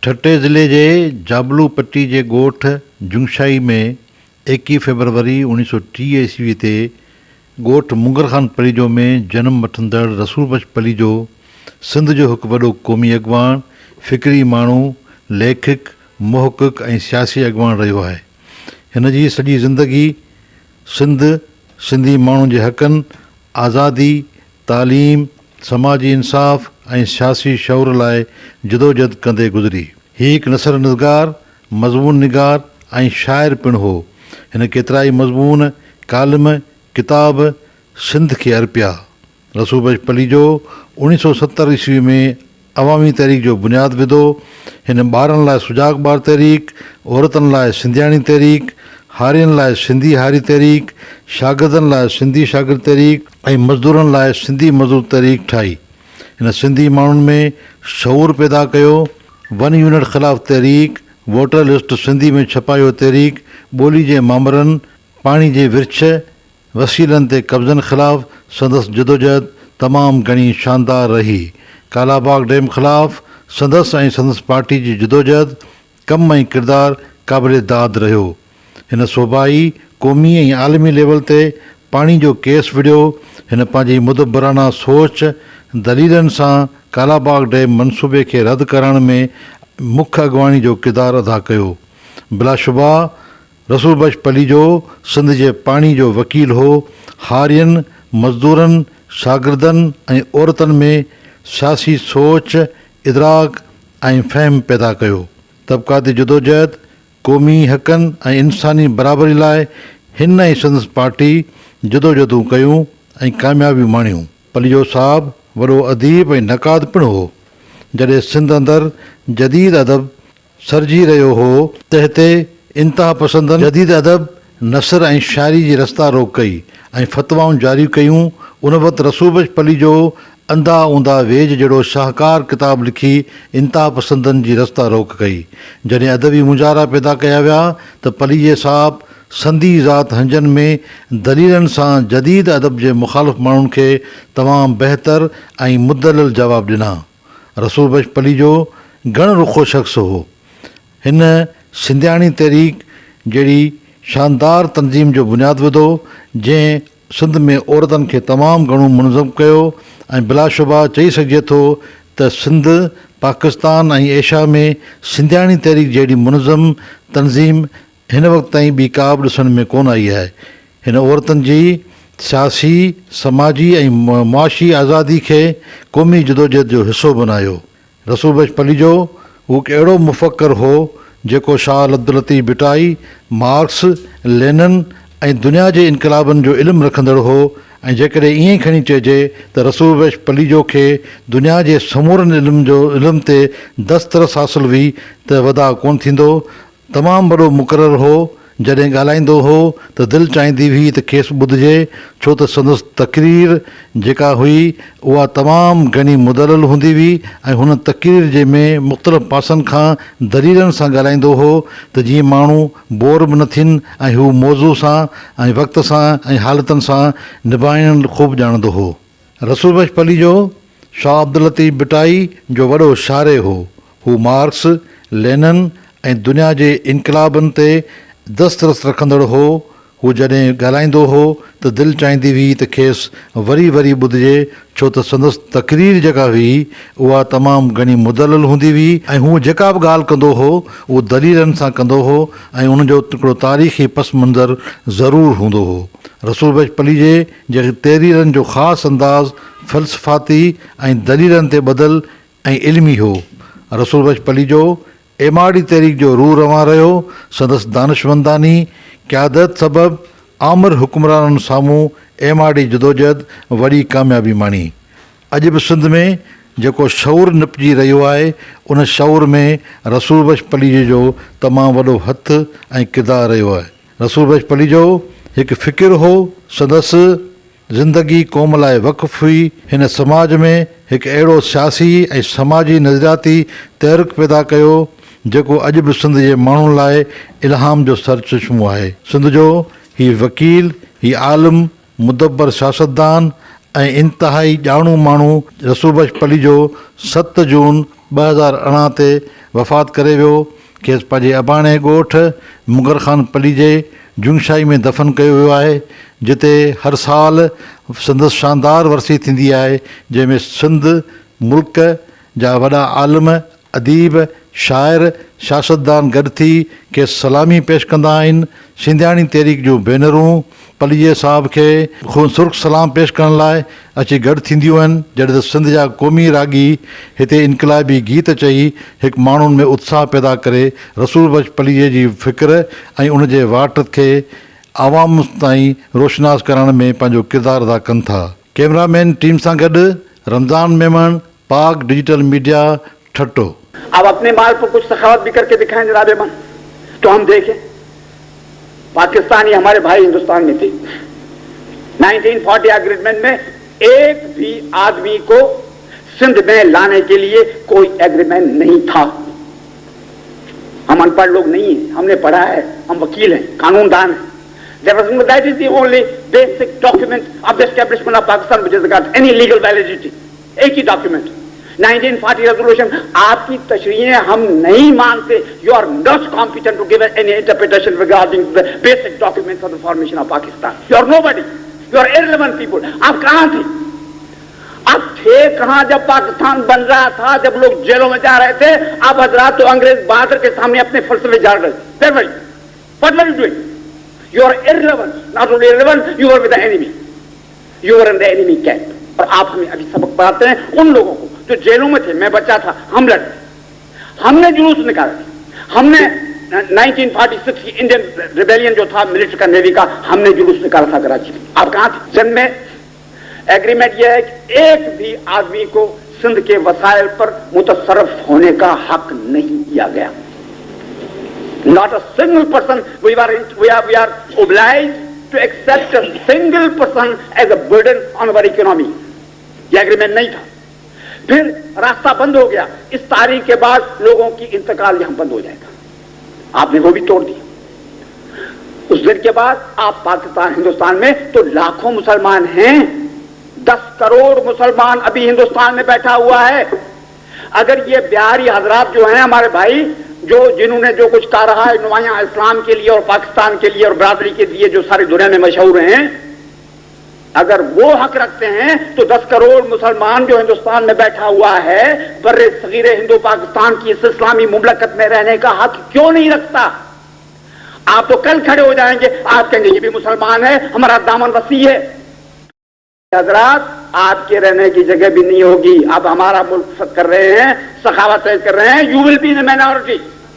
ठट्टे ज़िले जे जाबलू पट्टी जे ॻोठ जुंगशाई में 21 फरवरी 1930 ईस्वी ते ॻोठ मुंगर ख़ान पलीजो में जनम वठंदड़ रसूल बख्श पलीजो सिंध जो हिकु वॾो क़ौमी अॻवान, फ़िक्री माण्हू, लेखक, मुहक़िक़ ऐं सियासी अॻवान रहियो आहे। हिन जी सॼी ज़िंदगी सिंधी माण्हुनि जे हक़नि, आज़ादी, तालीम, समाजी इंसाफ़ ऐं सियासी शौर लाइ जदोजहद कंदे गुज़री। हीउ हिकु नसर निगार, मज़मून निगार ऐं शाइर पिणु हो। हिन केतिरा ई मज़मून, कालम, किताब सिंध खे अर्पिया। रसूल बख्श पलीजो 1970 ईस्वी में अवामी तहरीक जो बुनियादु विधो। हिन ॿारनि लाइ सुजाग ॿार तहरीक, औरतुनि लाइ सिंधियाणी तहरीक, हारियुनि लाइ सिंधी हारी तहरीक, शागिर्दनि लाइ सिंधी शागिर्द तहरीक ऐं मज़दूरनि लाइ सिंधी मज़दूर तहरीक ठाही। हिन सिंधी माण्हुनि में शऊर पैदा कयो। 1 यूनिट ख़िलाफ़ तहरीक, वोटर लिस्ट सिंधी में छपायो तहरीक, ॿोली जे मामरनि, पाणी जे विर्छ, वसीलनि ते कब्ज़नि ख़िलाफ़ संदसि जदोजहद तमामु घणी शानदार रही। कालाबाग डैम ख़िलाफ़ संदसि ऐं संदसि पार्टी जी जदोजहद, कम ऐं किरदारु क़ाबिल दाद रहियो। हिन सूबाई, क़ौमी ऐं आलमी लेवल ते पाणी जो केस विढ़ियो। हिन पंहिंजी मुदबराना सोच, दलीलनि सां कालाबाग डैम मनसूबे खे रद्द करण में मुख्य अॻवानी जो किरदारु अदा कयो। बिलाशुबा रसूल बख्श पलीजो सिंध जे पाणी जो वकील हो। हारियुनि, मज़दूरनि, शागिर्दनि ऐं औरतुनि में सियासी सोच, इदराक ऐं फ़हम पैदा कयो। तबक़ाती जदोजहद, क़ौमी हक़नि ऐं इंसानी बराबरी लाइ हिन ऐं संदसि पार्टी जदोजहदूं कयूं ऐं कामयाबियूं माणियूं। पलीजो साहबु वॾो अदीब ऐं नक़ाद पिणु हो। जॾहिं सिंध अंदरि जदीद अदब सरजी रहियो हो त हिते इंतिहा पसंदनि जदीद अदब, नसर ऐं शाइरी जी रस्ता रोक कई ऐं फ़तवाऊं जारी कयूं। उन वक़्तु रसूल बख्श पलीजो अंधा ऊंधा वेझ जहिड़ो शाहकार किताब लिखी इंतिहा पसंदनि जी रस्ता रोक कई। जॾहिं अदबी मुजारा पैदा कया विया त पलीजे साहबु संधी ज़ात हंजनि में दलीलनि सां जदीद अदब जे मुख़ालिफ़ माण्हुनि खे तमामु बहितर ऐं मुदलल जवाब ॾिना। रसूल बख्श पलीजो घण रुखो शख़्स हो। हिन सिंधियाणी तहरीक जहिड़ी शानदार तनज़ीम जो बुनियादु विधो, जंहिं सिंध में औरतुनि खे तमामु घणो मुनज़म कयो ऐं बिलाशुबा चई सघिजे थो त सिंध, पाकिस्तान ऐं एशिया में सिंधियाणी तहरीक जहिड़ी मुनज़म तनज़ीम हिन वक़्तु ताईं ॿी का बि ॾिसण में कोन आई आहे। हिन औरतुनि जी सियासी, समाजी ऐं मुआशी आज़ादी खे क़ौमी जदोजहद जो हिसो बणायो। रसूल बख्श पलीजो हू हिकु अहिड़ो मुफ़क्किर हो जेको शाह अब्दुल लतीफ़ भिटाई, मार्क्स, लेनिन ऐं दुनिया जे इनक़लाबनि जो इल्मु रखंदड़ हो। ऐं जेकॾहिं ईअं ई खणी चइजे त रसूल बख्श पलीजो खे दुनिया जे समूरनि इल्म ते दस्तरस हासिलु हुई त वधा कोन थींदो। तमामु वॾो मुक़ररु हो। जॾहिं ॻाल्हाईंदो हो त दिलि चाहींदी हुई त खेसि ॿुधिजे, छो त संदसि तक़रीर जेका हुई उहा तमामु घणी मुदलल हूंदी हुई ऐं हुन तक़रीर जे में मुख़्तलिफ़ पासनि खां दलीलनि सां ॻाल्हाईंदो हो त जीअं माण्हू बोर बि न थियनि ऐं हू मौज़ू सां ऐं वक़्त सां ऐं हालतुनि सां निभाइण ख़ूब ॼाणंदो हो। रसूल बख्श पलीजो शाह अब्दुल लतीफ़ भिटाई जो वॾो शाइर हो। हू मार्क्स, लेनिन ऐं दुनिया जे इनक़लाबनि ते दस्तरस रखंदड़ हो। हू जॾहिं ॻाल्हाईंदो हो त दिलि चाहींदी हुई त खेसि वरी वरी ॿुधिजे, छो त संदसि तक़रीर जेका हुई उहा तमामु घणी मुदलल हूंदी हुई ऐं हू जेका बि ॻाल्हि कंदो हो उहो दलीलनि सां कंदो हो ऐं उनजो हिकिड़ो तारीख़ी पस मंज़र ज़रूरु हूंदो हो। रसूल बख्श पलीजे जे तहरीरनि जो ख़ासि अंदाज़ फ़लसफ़ाती ऐं दलीलनि ते ॿधल ऐं इल्मी हो। रसूल बख्श पलीजो एमाड़ी तहरीक जो रूह रवां रहियो। संदसि दानिशमंदानी क़यादत सबबि आमिर हुक्मराननि साम्हूं एमाड़ी जदोजहद वॾी कामयाबी माणी। अॼु बि सिंध में जेको शऊर निपजी रहियो आहे उन शऊर में रसूल बख्श पलीजे जो तमामु वॾो हथु ऐं किरदारु रहियो आहे। रसूल बख्श पलीजो हिकु फ़िकिर हो। संदसि ज़िंदगी क़ौम लाइ वक़फ़ हुई। हिन समाज में हिकु अहिड़ो सियासी ऐं समाजी नज़रियाती तहरीक पैदा कयो जेको अॼु बि सिंध जे माण्हुनि लाइ इल्हाम जो सरचश्मो आहे। सिंध जो हीउ वकील, हीउ आलिम, मुदब्बर सियासतदान ऐं इंतिहाई ॼाणू माण्हू रसूल बख्श पली जो 7 जून 2018 ते वफ़ात करे वियो, खेसि पंहिंजे अबाणे ॻोठ मुगर ख़ान पली जे जुंगशाई में दफ़न कयो वियो आहे, जिते हर साल संदसि शानदार वरसी थींदी आहे, जंहिंमें सिंध मुल्क जा वॾा आलिम, अदीब, शाइर, सियासतदान गॾु थी खेसि सलामी पेश कंदा आहिनि। सिंधियाणी तहरीक जूं भेनरूं पलीअ साहिब खे सुर्ख सलाम पेश करण लाइ अची गॾु थींदियूं आहिनि, जॾहिं त सिंध जा क़ौमी रागी हिते इनक़लाबी गीत चई हिकु माण्हुनि में उत्साह पैदा करे रसूल बख्श पलीअ जी फ़िक्र ऐं उन जे वाट खे आवाम ताईं रोशनास करण में पंहिंजो किरदारु अदा कनि था। कैमरामैन टीम सां गॾु रमज़ान मेमन, पाक डिजिटल मीडिया, ठट्टो। अब अपने माल पर कुछ सखावत भी करके दिखाएं जनाब मन, तो हम देखें। पाकिस्तानी हमारे भाई हिंदुस्तान में थे। 1940 एग्रीमेंट में एक भी आदमी को सिंध में लाने के लिए कोई एग्रीमेंट नहीं था। हम अनपढ़ लोग नहीं हैं, हमने पढ़ा है, हम वकील हैं, कानूनदान हैं। That is the only basic document of the establishment of Pakistan which has got any legal validity. एक ही डॉक्यूमेंट 1940 रेजोल्यूशन। आपकी तशरीहें हम नहीं मानते। You are not competent to give any interpretation regarding the basic document for the formation of Pakistan. You are nobody, you are irrelevant people. आप कहां थे? आप थे कहां जब पाकिस्तान बन रहा था, जब लोग जेलों में जा रहे थे? आप हजरात तो अंग्रेज बहादुर के सामने अपने फलसफे झाड़ रहे थे। What were you doing? You are irrelevant. Not only irrelevant, you were with the enemy. You were in the enemy camp. और आप हमें अभी सबक पढ़ाते हैं उन लोगों को जो जेलों में थे। मैं बच्चा था, हम लड़े, हमने जुलूस निकाले, हमने 1946 की इंडियन रिबेलियन जो था मिलिट्री का, नेवी का, हमने जुलूस निकाला था कराची में। आप कहां थे? सिंध में एग्रीमेंट यह है कि एक भी आदमी को सिंध के वसाइल पर मुतसरफ होने का हक नहीं दिया गया। Not a single person. We are obliged to accept a single person as a burden on our economy. यह एग्रीमेंट नहीं था। फिर रास्ता बंद हो गया। इस तारीख के बाद लोगों की इंतकाल यहां बंद हो जाएगा। आपने वो भी तोड़ दिया। उस दिन के बाद आप पाकिस्तान, हिंदुस्तान में तो लाखों मुसलमान हैं। 10 करोड़ मुसलमान अभी हिंदुस्तान में बैठा हुआ है। अगर ये बिहारी हजरात जो हैं हमारे भाई, जो जिन्होंने जो कुछ कहा रहा है नुमाया इस्लाम के लिए और पाकिस्तान के लिए और बरादरी के लिए, जो सारी दुनिया में मशहूर हैं, अगर वो हक रखते हैं तो 10 करोड़ मुसलमान जो हिंदुस्तान में बैठा हुआ है, बर्रे सगीरे हिंदू पाकिस्तान की इस इस्लामी मुमलकत में रहने का हक क्यों नहीं रखता? आप तो कल खड़े हो जाएंगे, आप कहेंगे ये भी मुसलमान है, हमारा दामन वसी है। हजरात, आपके रहने की जगह भी नहीं होगी। आप हमारा मुल्क कर रहे हैं, सखावत कर रहे हैं। You will be in minority.